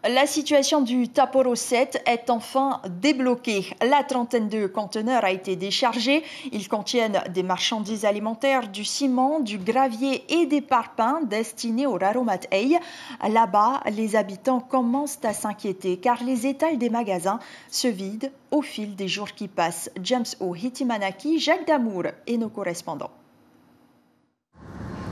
La situation du Taporo 7 est enfin débloquée. La trentaine de conteneurs a été déchargée. Ils contiennent des marchandises alimentaires, du ciment, du gravier et des parpaings destinés au Raromat Ei. Là-bas, les habitants commencent à s'inquiéter car les étals des magasins se vident au fil des jours qui passent. James O. Hitimanaki, Jacques Damour et nos correspondants.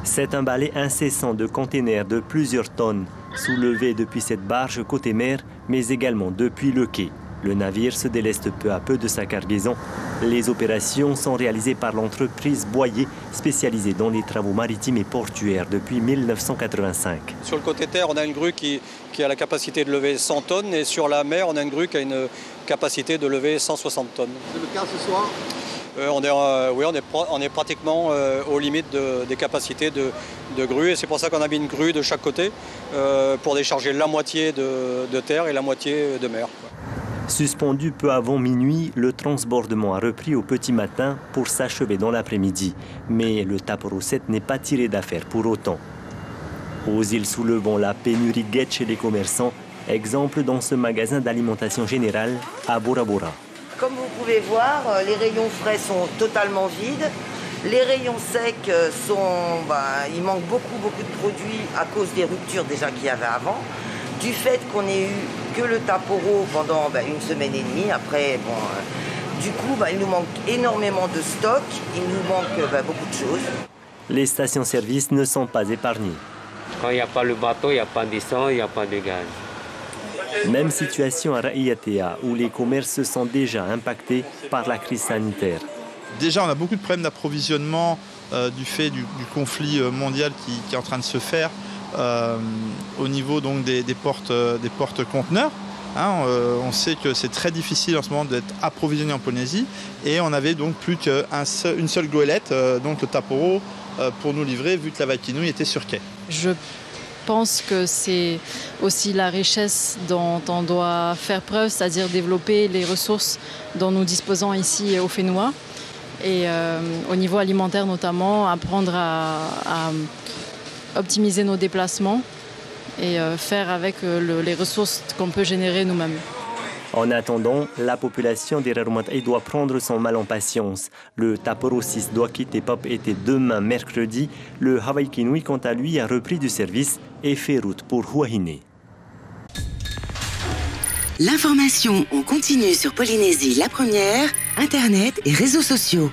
C'est un balai incessant de containers de plusieurs tonnes, soulevés depuis cette barge côté mer, mais également depuis le quai. Le navire se déleste peu à peu de sa cargaison. Les opérations sont réalisées par l'entreprise Boyer, spécialisée dans les travaux maritimes et portuaires depuis 1985. Sur le côté terre, on a une grue qui a la capacité de lever 100 tonnes et sur la mer, on a une grue qui a une capacité de lever 160 tonnes. C'est le cas ce soir ? On est pratiquement aux limites des capacités de grue et c'est pour ça qu'on a mis une grue de chaque côté pour décharger la moitié de terre et la moitié de mer. Suspendu peu avant minuit, le transbordement a repris au petit matin pour s'achever dans l'après-midi. Mais le Taporo 7 n'est pas tiré d'affaire pour autant. Aux îles soulevant la pénurie guette chez les commerçants, exemple dans ce magasin d'alimentation générale à Bora Bora. Comme vous pouvez voir, les rayons frais sont totalement vides. Les rayons secs il manque beaucoup de produits à cause des ruptures déjà qu'il y avait avant. Du fait qu'on ait eu que le Taporo pendant une semaine et demie. Après, du coup, il nous manque énormément de stock. Il nous manque beaucoup de choses. Les stations-service ne sont pas épargnées. Quand il n'y a pas le bateau, il n'y a pas d'essence, il n'y a pas de gaz. Même situation à Raiatea, où les commerces sont déjà impactés par la crise sanitaire. Déjà, on a beaucoup de problèmes d'approvisionnement du fait du conflit mondial qui est en train de se faire au niveau donc, des porte-conteneurs. On sait que c'est très difficile en ce moment d'être approvisionné en Polynésie et on avait donc plus qu'une seule goélette, donc le Taporo, pour nous livrer vu que la Waikinui était sur quai. Je pense que c'est aussi la richesse dont on doit faire preuve, c'est-à-dire développer les ressources dont nous disposons ici au Whenua et au niveau alimentaire notamment, apprendre à optimiser nos déplacements et faire avec les ressources qu'on peut générer nous-mêmes. En attendant, la population des Raromat Ei doit prendre son mal en patience. Le Taporo 6 doit quitter Pape Ete demain mercredi. Le Waikinui, quant à lui, a repris du service et fait route pour Huahine. L'information en continu sur Polynésie la première, Internet et réseaux sociaux.